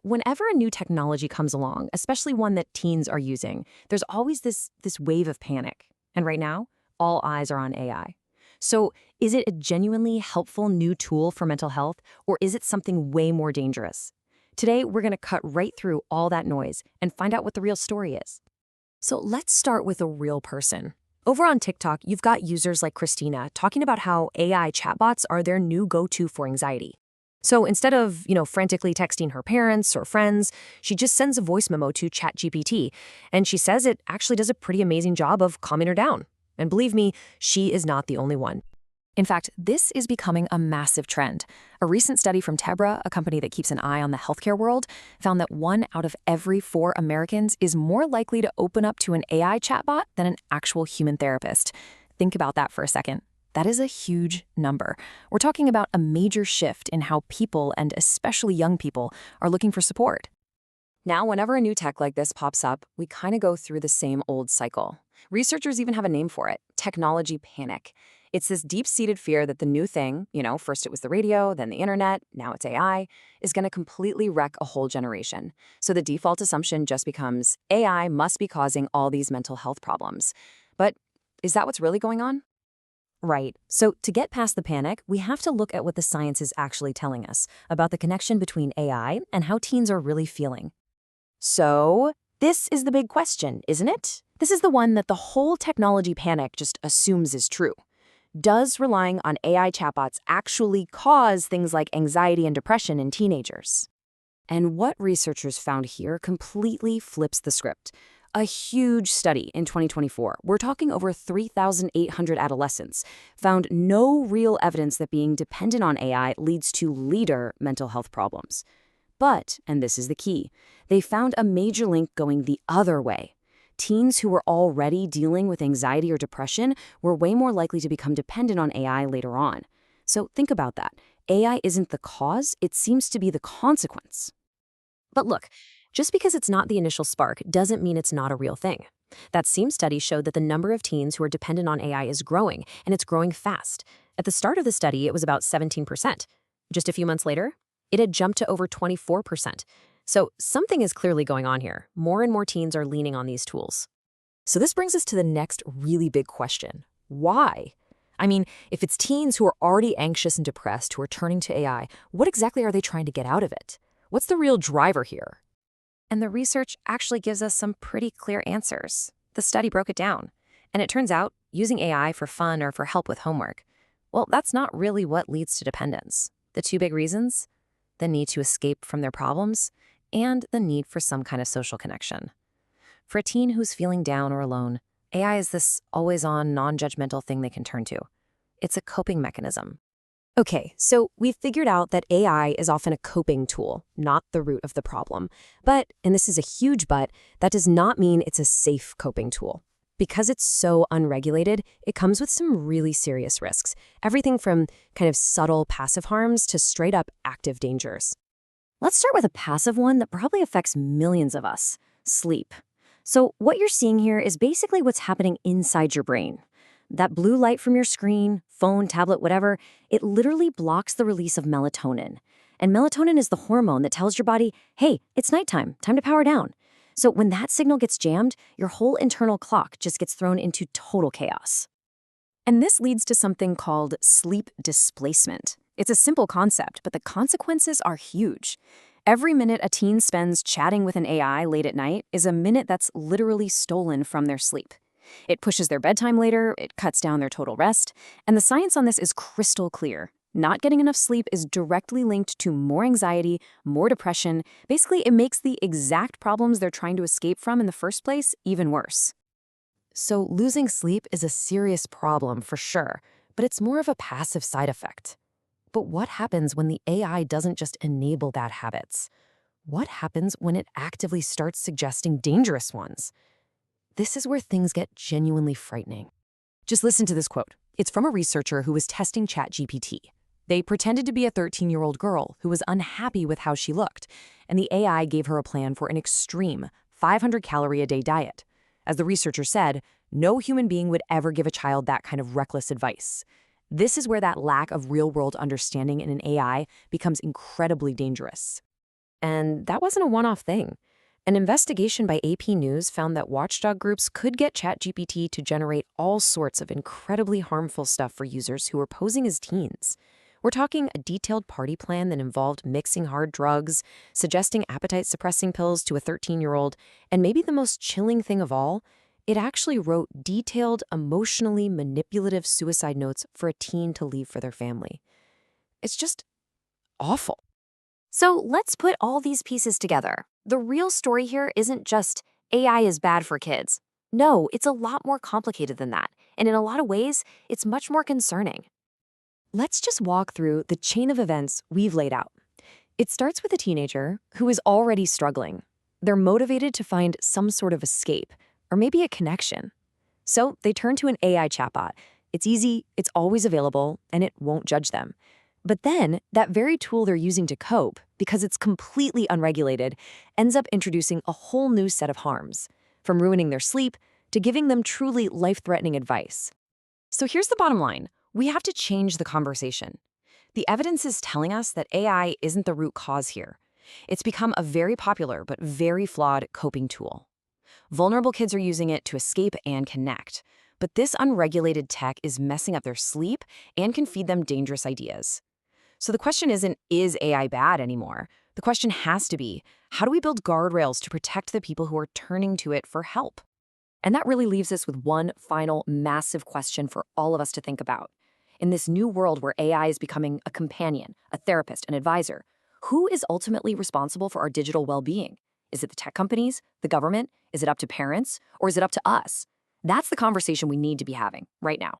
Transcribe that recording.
Whenever a new technology comes along, especially one that teens are using, there's always this wave of panic. And right now, all eyes are on AI. So, is it a genuinely helpful new tool for mental health, or is it something way more dangerous? Today, we're going to cut right through all that noise and find out what the real story is. So, let's start with a real person. Over on TikTok, you've got users like Christina talking about how AI chatbots are their new go-to for anxiety. So instead of, frantically texting her parents or friends, she just sends a voice memo to ChatGPT, and she says it actually does a pretty amazing job of calming her down. And believe me, she is not the only one. In fact, this is becoming a massive trend. A recent study from Tebra, a company that keeps an eye on the healthcare world, found that 1 out of every 4 Americans is more likely to open up to an AI chatbot than an actual human therapist. Think about that for a second. That is a huge number. We're talking about a major shift in how people, and especially young people, are looking for support. Now, whenever a new tech like this pops up, we kind of go through the same old cycle. Researchers even have a name for it: technology panic. It's this deep-seated fear that the new thing, first it was the radio, then the internet, now it's AI, is going to completely wreck a whole generation. So the default assumption just becomes AI must be causing all these mental health problems. But is that what's really going on? Right. So to get past the panic, we have to look at what the science is actually telling us about the connection between AI and how teens are really feeling. So this is the big question, isn't it? This is the one that the whole technology panic just assumes is true. Does relying on AI chatbots actually cause things like anxiety and depression in teenagers? And what researchers found here completely flips the script. A huge study in 2024, we're talking over 3,800 adolescents, found no real evidence that being dependent on AI leads to later mental health problems. But, and this is the key, they found a major link going the other way. Teens who were already dealing with anxiety or depression were way more likely to become dependent on AI later on. So think about that. AI isn't the cause, it seems to be the consequence. But look, just because it's not the initial spark doesn't mean it's not a real thing. That same study showed that the number of teens who are dependent on AI is growing, and it's growing fast. At the start of the study, it was about 17%. Just a few months later, it had jumped to over 24%. So something is clearly going on here. More and more teens are leaning on these tools. So this brings us to the next really big question. Why? I mean, if it's teens who are already anxious and depressed who are turning to AI, what exactly are they trying to get out of it? What's the real driver here? And the research actually gives us some pretty clear answers. The study broke it down. And it turns out, using AI for fun or for help with homework, well, that's not really what leads to dependence. The 2 big reasons: the need to escape from their problems and the need for some kind of social connection. For a teen who's feeling down or alone, AI is this always-on, non-judgmental thing they can turn to. It's a coping mechanism. Okay, so we've figured out that AI is often a coping tool, not the root of the problem. But, and this is a huge but, that does not mean it's a safe coping tool. Because it's so unregulated, it comes with some really serious risks. Everything from kind of subtle passive harms to straight-up active dangers. Let's start with a passive one that probably affects millions of us: sleep. So what you're seeing here is basically what's happening inside your brain. That blue light from your screen, phone, tablet, whatever, it literally blocks the release of melatonin. And melatonin is the hormone that tells your body, hey, it's nighttime, time to power down. So when that signal gets jammed, your whole internal clock just gets thrown into total chaos. And this leads to something called sleep displacement. It's a simple concept, but the consequences are huge. Every minute a teen spends chatting with an AI late at night is a minute that's literally stolen from their sleep. It pushes their bedtime later, it cuts down their total rest, and the science on this is crystal clear. Not getting enough sleep is directly linked to more anxiety, more depression. Basically, it makes the exact problems they're trying to escape from in the first place even worse. So losing sleep is a serious problem for sure, but it's more of a passive side effect. But what happens when the AI doesn't just enable bad habits? What happens when it actively starts suggesting dangerous ones? This is where things get genuinely frightening. Just listen to this quote. It's from a researcher who was testing ChatGPT. They pretended to be a 13-year-old girl who was unhappy with how she looked, and the AI gave her a plan for an extreme 500-calorie-a-day diet. As the researcher said, no human being would ever give a child that kind of reckless advice. This is where that lack of real-world understanding in an AI becomes incredibly dangerous. And that wasn't a one-off thing. An investigation by AP News found that watchdog groups could get ChatGPT to generate all sorts of incredibly harmful stuff for users who were posing as teens. We're talking a detailed party plan that involved mixing hard drugs, suggesting appetite-suppressing pills to a 13-year-old, and maybe the most chilling thing of all, it actually wrote detailed, emotionally manipulative suicide notes for a teen to leave for their family. It's just awful. So let's put all these pieces together. The real story here isn't just AI is bad for kids. No, it's a lot more complicated than that. And in a lot of ways, it's much more concerning. Let's just walk through the chain of events we've laid out. It starts with a teenager who is already struggling. They're motivated to find some sort of escape, or maybe a connection. So they turn to an AI chatbot. It's easy, it's always available, and it won't judge them. But then, that very tool they're using to cope, because it's completely unregulated, ends up introducing a whole new set of harms, from ruining their sleep to giving them truly life-threatening advice. So here's the bottom line. We have to change the conversation. The evidence is telling us that AI isn't the root cause here. It's become a very popular but very flawed coping tool. Vulnerable kids are using it to escape and connect, but this unregulated tech is messing up their sleep and can feed them dangerous ideas. So the question isn't, is AI bad anymore? The question has to be, how do we build guardrails to protect the people who are turning to it for help? And that really leaves us with one final massive question for all of us to think about. In this new world where AI is becoming a companion, a therapist, an advisor, who is ultimately responsible for our digital well-being? Is it the tech companies, the government? Is it up to parents? Or is it up to us? That's the conversation we need to be having right now.